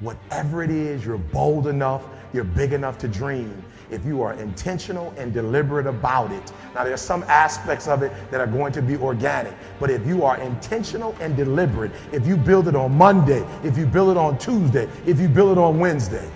Whatever it is, you're bold enough, you're big enough to dream if you are intentional and deliberate about it. Now, there's some aspects of it that are going to be organic, but if you are intentional and deliberate, if you build it on Monday, if you build it on Tuesday, if you build it on Wednesday,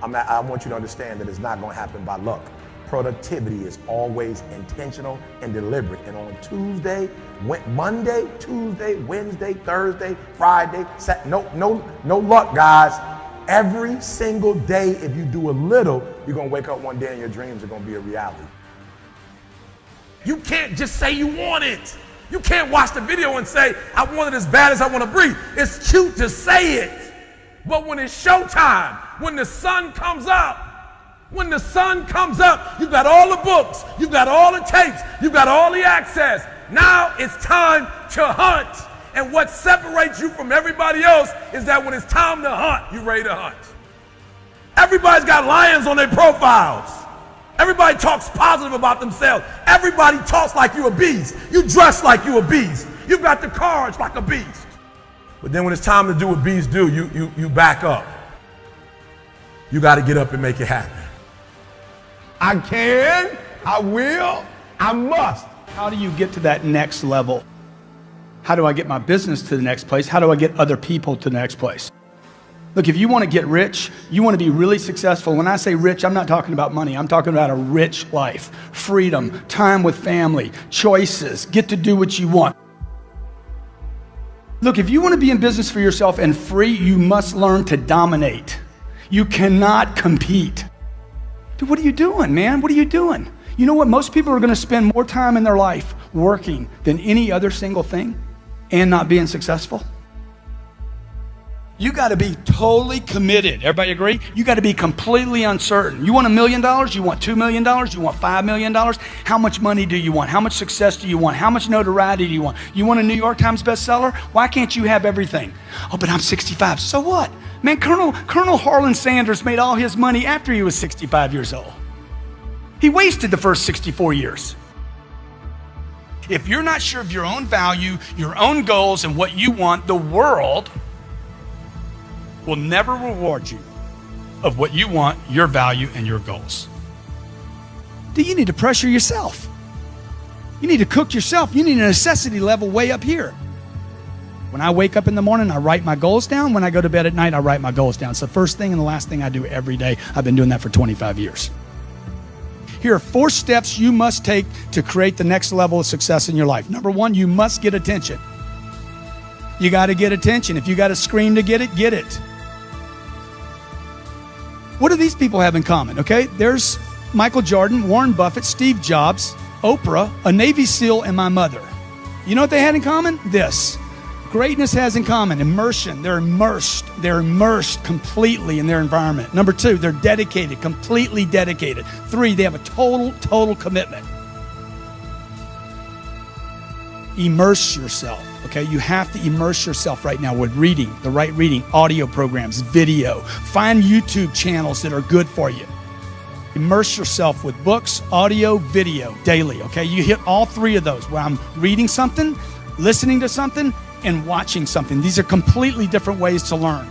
I want you to understand that it's not going to happen by luck. Productivity is always intentional and deliberate. And on Tuesday, Monday, Tuesday, Wednesday, Thursday, Friday, no luck, guys. Every single day, if you do a little, you're going to wake up one day and your dreams are going to be a reality. You can't just say you want it. You can't watch the video and say, I want it as bad as I want to breathe. It's cute to say it. But when it's showtime, when the sun comes up, you've got all the books, you've got all the tapes, you've got all the access. Now it's time to hunt. And what separates you from everybody else is that when it's time to hunt, you're ready to hunt. Everybody's got lions on their profiles. Everybody talks positive about themselves. Everybody talks like you're a beast. You dress like you're a beast. You've got the cards like a beast. But then when it's time to do what beasts do, you back up. You got to get up and make it happen. I can, I will, I must. How do you get to that next level? How do I get my business to the next place? How do I get other people to the next place? Look, if you want to get rich, you want to be really successful. When I say rich, I'm not talking about money. I'm talking about a rich life, freedom, time with family, choices, get to do what you want. Look, if you want to be in business for yourself and free, you must learn to dominate. You cannot compete. Dude, what are you doing, man? What are you doing? You know what? Most people are going to spend more time in their life working than any other single thing and not being successful. You got to be totally committed. Everybody agree? You got to be completely uncertain. You want $1 million? You want $2 million? You want $5 million? How much money do you want? How much success do you want? How much notoriety do you want? You want a New York Times bestseller? Why can't you have everything? Oh, but I'm 65. So what? Man, Colonel Harlan Sanders made all his money after he was 65 years old. He wasted the first 64 years. If you're not sure of your own value, your own goals, and what you want, the world will never reward you of what you want, your value, and your goals. Do you need to pressure yourself? You need to cook yourself. You need a necessity level way up here. When I wake up in the morning, I write my goals down. When I go to bed at night, I write my goals down. It's the first thing and the last thing I do every day. I've been doing that for 25 years. Here are 4 steps you must take to create the next level of success in your life. Number 1, you must get attention. You got to get attention. If you got to scream to get it, get it. What do these people have in common? Okay, there's Michael Jordan, Warren Buffett, Steve Jobs, Oprah, a Navy SEAL, and my mother. You know what they had in common? This. Greatness has in common immersion. They're immersed completely in their environment. Number 2, they're dedicated, completely dedicated. 3, they have a total commitment. Immerse yourself, okay? You have to immerse yourself right now with reading, the right reading, audio programs, video. Find YouTube channels that are good for you. Immerse yourself with books, audio, video, daily, okay? You hit all 3 of those where I'm reading something, listening to something, and watching something. These are completely different ways to learn.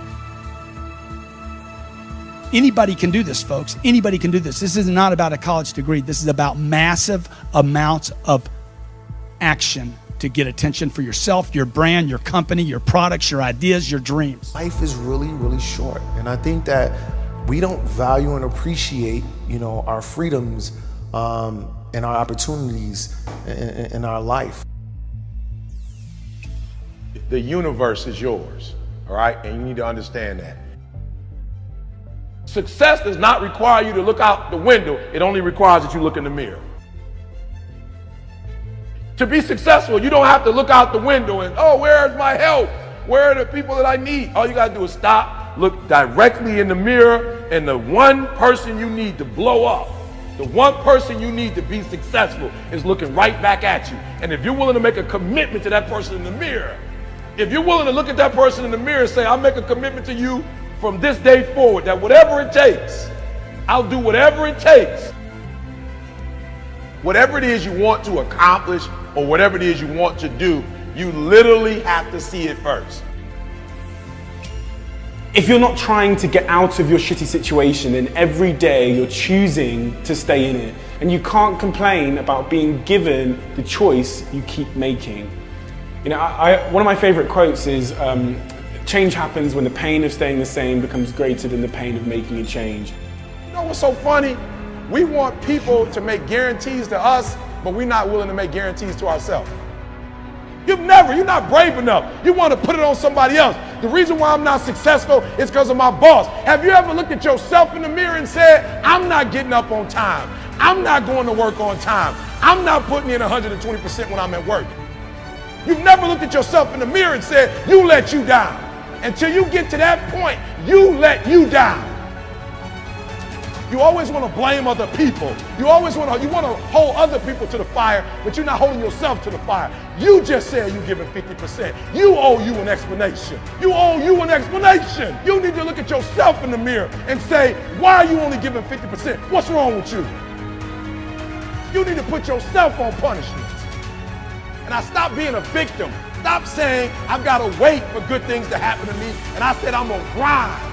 Anybody can do this, folks. Anybody can do this. This is not about a college degree. This is about massive amounts of action to get attention for yourself, your brand, your company, your products, your ideas, your dreams. Life is really, really short. And I think that we don't value and appreciate, our freedoms and our opportunities in our life. The universe is yours, all right? And you need to understand that. Success does not require you to look out the window. It only requires that you look in the mirror. To be successful, you don't have to look out the window and, oh, where's my help? Where are the people that I need? All you got to do is stop, look directly in the mirror, and the one person you need to blow up, the one person you need to be successful is looking right back at you. And if you're willing to make a commitment to that person in the mirror, if you're willing to look at that person in the mirror and say, I make a commitment to you from this day forward, that whatever it takes, I'll do whatever it takes. Whatever it is you want to accomplish or whatever it is you want to do, you literally have to see it first. If you're not trying to get out of your shitty situation, then every day you're choosing to stay in it. And you can't complain about being given the choice you keep making. You know, one of my favorite quotes is, change happens when the pain of staying the same becomes greater than the pain of making a change. You know what's so funny? We want people to make guarantees to us, but we're not willing to make guarantees to ourselves. You're not brave enough. You want to put it on somebody else. The reason why I'm not successful is because of my boss. Have you ever looked at yourself in the mirror and said, I'm not getting up on time. I'm not going to work on time. I'm not putting in 120% when I'm at work. You've never looked at yourself in the mirror and said, you let you down. Until you get to that point, you let you down. You always want to blame other people. You want to hold other people to the fire, but you're not holding yourself to the fire. You just said you're giving 50%. You owe you an explanation. You owe you an explanation. You need to look at yourself in the mirror and say, why are you only giving 50%? What's wrong with you? You need to put yourself on punishment. And I stopped being a victim. Stop saying, I've got to wait for good things to happen to me. And I said, I'm going to grind.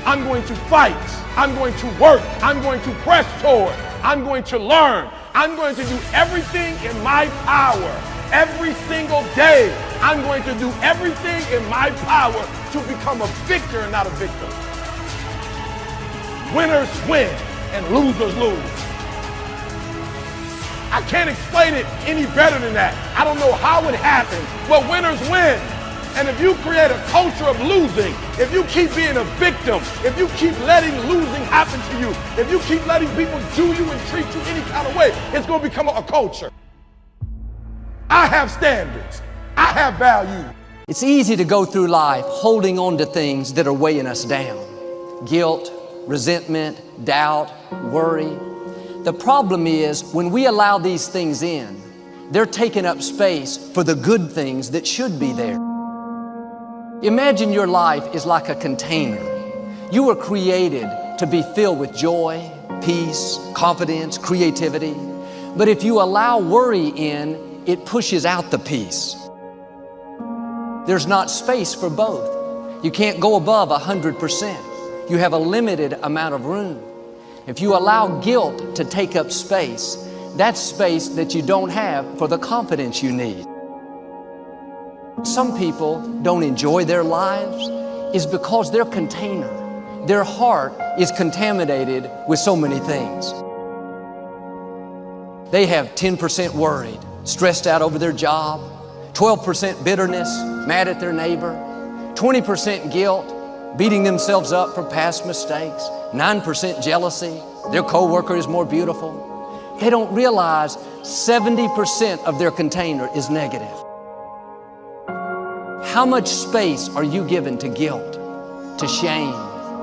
I'm going to fight. I'm going to work. I'm going to press toward. I'm going to learn. I'm going to do everything in my power. Every single day, I'm going to do everything in my power to become a victor and not a victim. Winners win and losers lose. I can't explain it any better than that. I don't know how it happens, but winners win. And if you create a culture of losing, if you keep being a victim, if you keep letting losing happen to you, if you keep letting people do you and treat you any kind of way, it's going to become a culture. I have standards. I have values. It's easy to go through life holding on to things that are weighing us down. Guilt, resentment, doubt, worry. The problem is when we allow these things in, they're taking up space for the good things that should be there. Imagine your life is like a container. You were created to be filled with joy, peace, confidence, creativity. But if you allow worry in, it pushes out the peace. There's not space for both. You can't go above 100%. You have a limited amount of room. If you allow guilt to take up space, that's space that you don't have for the confidence you need. Some people don't enjoy their lives is because their container, their heart is contaminated with so many things. They have 10% worried, stressed out over their job, 12% bitterness, mad at their neighbor, 20% guilt, beating themselves up for past mistakes, 9% jealousy, their coworker is more beautiful. They don't realize 70% of their container is negative. How much space are you given to guilt, to shame,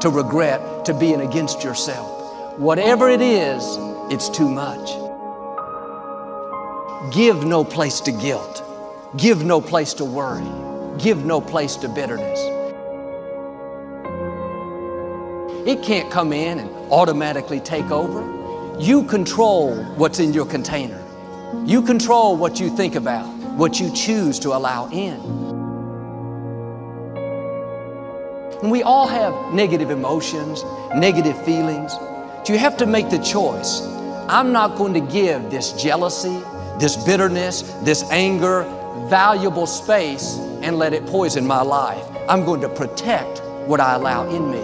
to regret, to being against yourself? Whatever it is, it's too much. Give no place to guilt. Give no place to worry. Give no place to bitterness. It can't come in and automatically take over. You control what's in your container. You control what you think about, what you choose to allow in. And we all have negative emotions, negative feelings. But you have to make the choice. I'm not going to give this jealousy, this bitterness, this anger, valuable space and let it poison my life. I'm going to protect what I allow in me.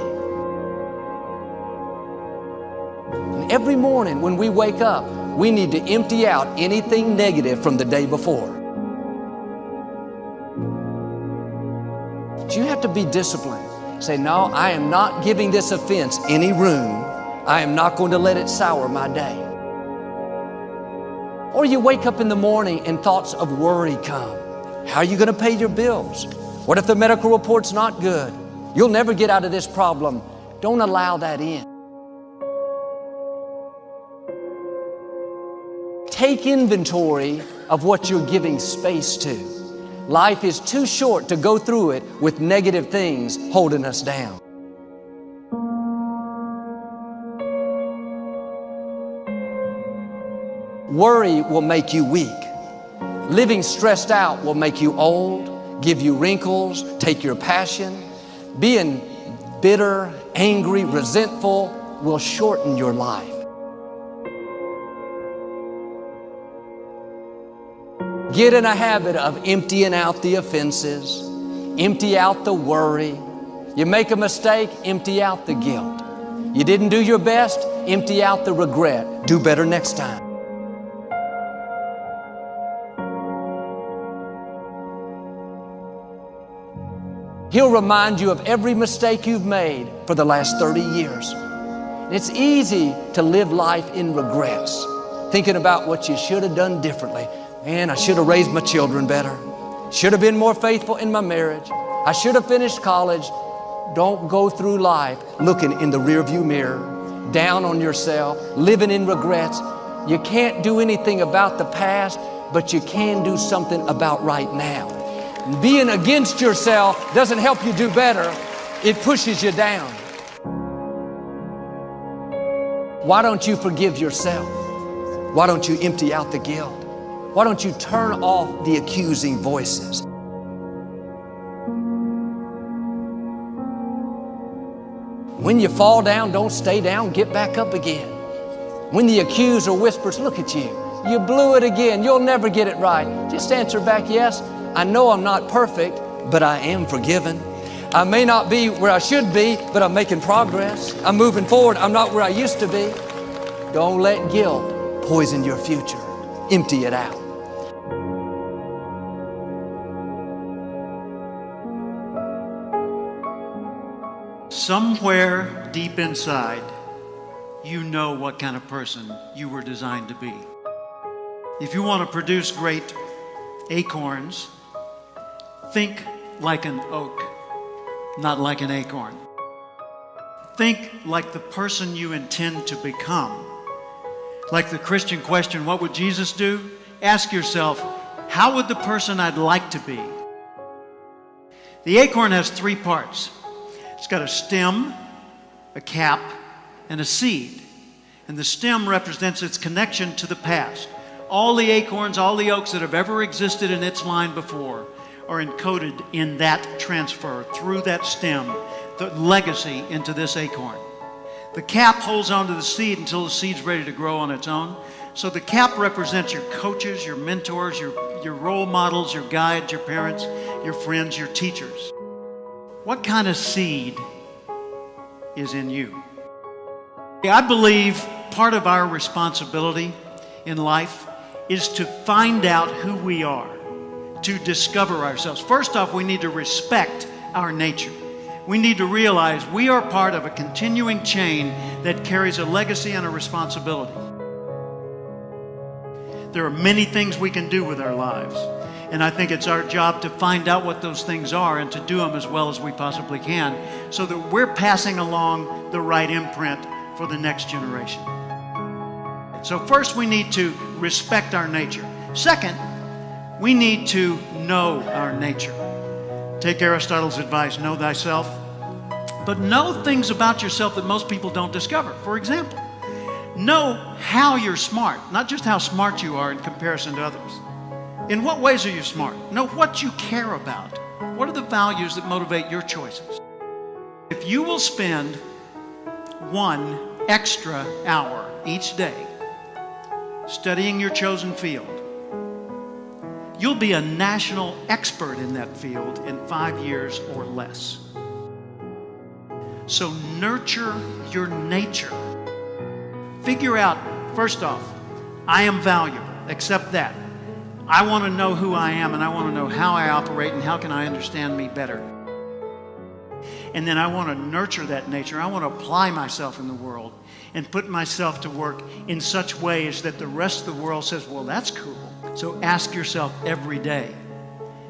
And every morning when we wake up, we need to empty out anything negative from the day before. But you have to be disciplined. Say, no, I am not giving this offense any room. I am not going to let it sour my day. Or you wake up in the morning and thoughts of worry come. How are you going to pay your bills? What if the medical report's not good? You'll never get out of this problem. Don't allow that in. Take inventory of what you're giving space to. Life is too short to go through it with negative things holding us down. Worry will make you weak. Living stressed out will make you old, give you wrinkles, take your passion. Being bitter, angry, resentful will shorten your life. Get in a habit of emptying out the offenses, empty out the worry. You make a mistake, empty out the guilt. You didn't do your best, empty out the regret. Do better next time. He'll remind you of every mistake you've made for the last 30 years. It's easy to live life in regrets, thinking about what you should have done differently. Man, I should have raised my children better. Should have been more faithful in my marriage. I should have finished college. Don't go through life looking in the rearview mirror, down on yourself, living in regrets. You can't do anything about the past, but you can do something about right now. Being against yourself doesn't help you do better. It pushes you down. Why don't you forgive yourself? Why don't you empty out the guilt? Why don't you turn off the accusing voices? When you fall down, don't stay down, get back up again. When the accuser whispers, look at you, you blew it again, you'll never get it right. Just answer back, yes, I know I'm not perfect, but I am forgiven. I may not be where I should be, but I'm making progress. I'm moving forward. I'm not where I used to be. Don't let guilt poison your future. Empty it out. Somewhere deep inside, you know what kind of person you were designed to be. If you want to produce great acorns, think like an oak, not like an acorn. Think like the person you intend to become. Like the Christian question, what would Jesus do? Ask yourself, how would the person I'd like to be? The acorn has three parts. It's got a stem, a cap, and a seed. And the stem represents its connection to the past. All the acorns, all the oaks that have ever existed in its line before are encoded in that transfer through that stem, the legacy into this acorn. The cap holds onto the seed until the seed's ready to grow on its own. So the cap represents your coaches, your mentors, your role models, your guides, your parents, your friends, your teachers. What kind of seed is in you? I believe part of our responsibility in life is to find out who we are, to discover ourselves. First off, we need to respect our nature. We need to realize we are part of a continuing chain that carries a legacy and a responsibility. There are many things we can do with our lives, and I think it's our job to find out what those things are and to do them as well as we possibly can so that we're passing along the right imprint for the next generation. So first, we need to respect our nature. Second, we need to know our nature. Take Aristotle's advice, know thyself, but know things about yourself that most people don't discover. For example, know how you're smart, not just how smart you are in comparison to others. In what ways are you smart? Know what you care about. What are the values that motivate your choices? If you will spend 1 extra hour each day studying your chosen field, you'll be a national expert in that field in 5 years or less. So nurture your nature. Figure out, first off, I am valuable. Accept that. I want to know who I am, and I want to know how I operate and how can I understand me better. And then I want to nurture that nature. I want to apply myself in the world and put myself to work in such ways that the rest of the world says, well, that's cool. So ask yourself every day,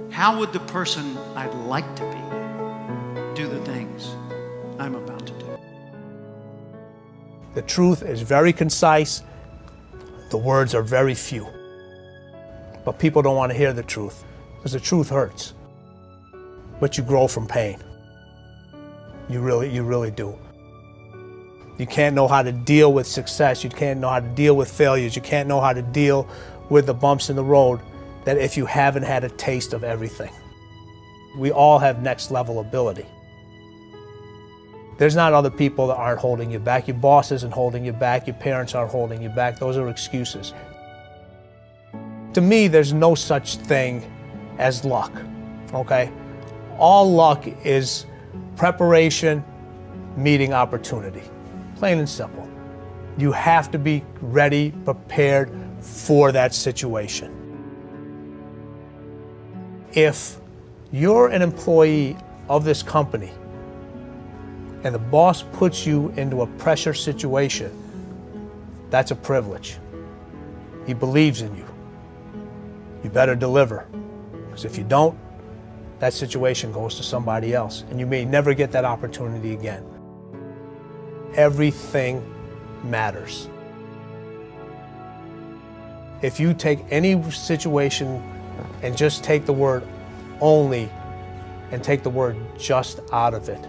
how would the person I'd like to be do the things I'm about to do? The truth is very concise. The words are very few. But people don't want to hear the truth because the truth hurts. But you grow from pain. You really do. You can't know how to deal with success. You can't know how to deal with failures. You can't know how to deal with the bumps in the road that if you haven't had a taste of everything. We all have next level ability. There's not other people that aren't holding you back. Your boss isn't holding you back. Your parents aren't holding you back. Those are excuses. To me, there's no such thing as luck, okay? All luck is preparation meeting opportunity, plain and simple. You have to be ready, prepared for that situation. If you're an employee of this company and the boss puts you into a pressure situation, that's a privilege. He believes in you. You better deliver, because if you don't, that situation goes to somebody else, and you may never get that opportunity again. Everything matters. If you take any situation and just take the word only and take the word just out of it,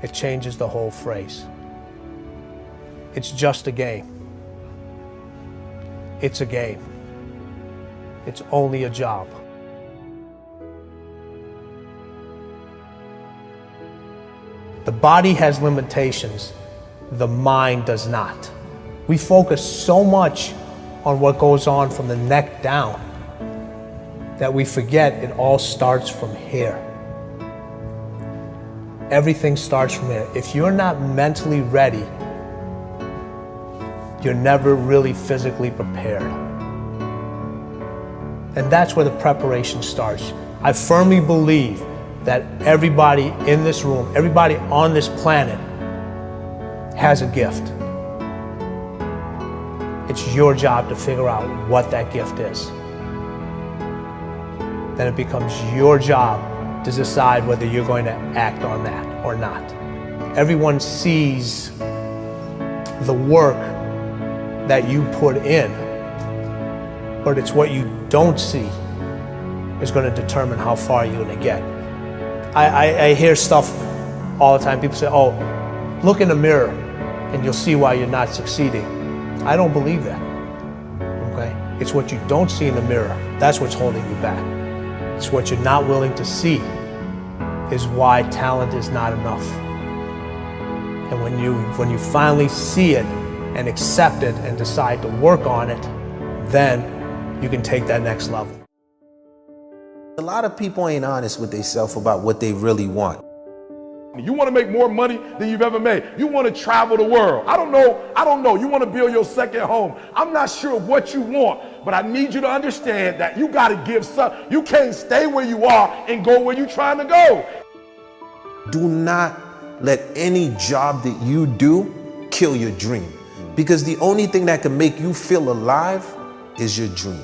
it changes the whole phrase. It's just a game. It's a game. It's only a job. The body has limitations, the mind does not. We focus so much on what goes on from the neck down that we forget it all starts from here. Everything starts from here. If you're not mentally ready, you're never really physically prepared. And that's where the preparation starts. I firmly believe that everybody in this room, everybody on this planet has a gift. It's your job to figure out what that gift is. Then it becomes your job to decide whether you're going to act on that or not. Everyone sees the work that you put in, but it's what you don't see is going to determine how far you're going to get. I hear stuff all the time. People say, oh, look in the mirror and you'll see why you're not succeeding. I don't believe that, okay? It's what you don't see in the mirror. That's what's holding you back. It's what you're not willing to see is why talent is not enough. And when you finally see it and accept it and decide to work on it, then you can take that next level. A lot of people ain't honest with themselves about what they really want. You want to make more money than you've ever made. You want to travel the world. I don't know. You want to build your second home. I'm not sure what you want, but I need you to understand that you got to give some. You can't stay where you are and go where you're trying to go. Do not let any job that you do kill your dream, because the only thing that can make you feel alive is your dream.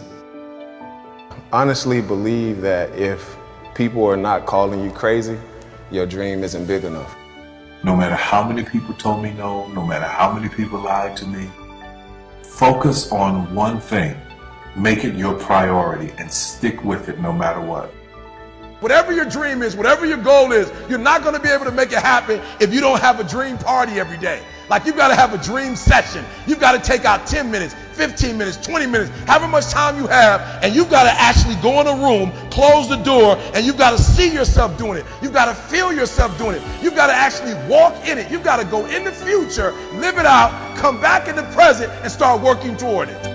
Honestly believe that if people are not calling you crazy, your dream isn't big enough. No matter how many people told me no, no matter how many people lied to me, focus on one thing. Make it your priority and stick with it no matter what. Whatever your dream is, whatever your goal is, you're not going to be able to make it happen if you don't have a dream party every day. Like, you've got to have a dream session. You've got to take out 10 minutes, 15 minutes, 20 minutes, however much time you have, and you've got to actually go in a room, close the door, and you've got to see yourself doing it. You've got to feel yourself doing it. You've got to actually walk in it. You've got to go in the future, live it out, come back in the present, and start working toward it.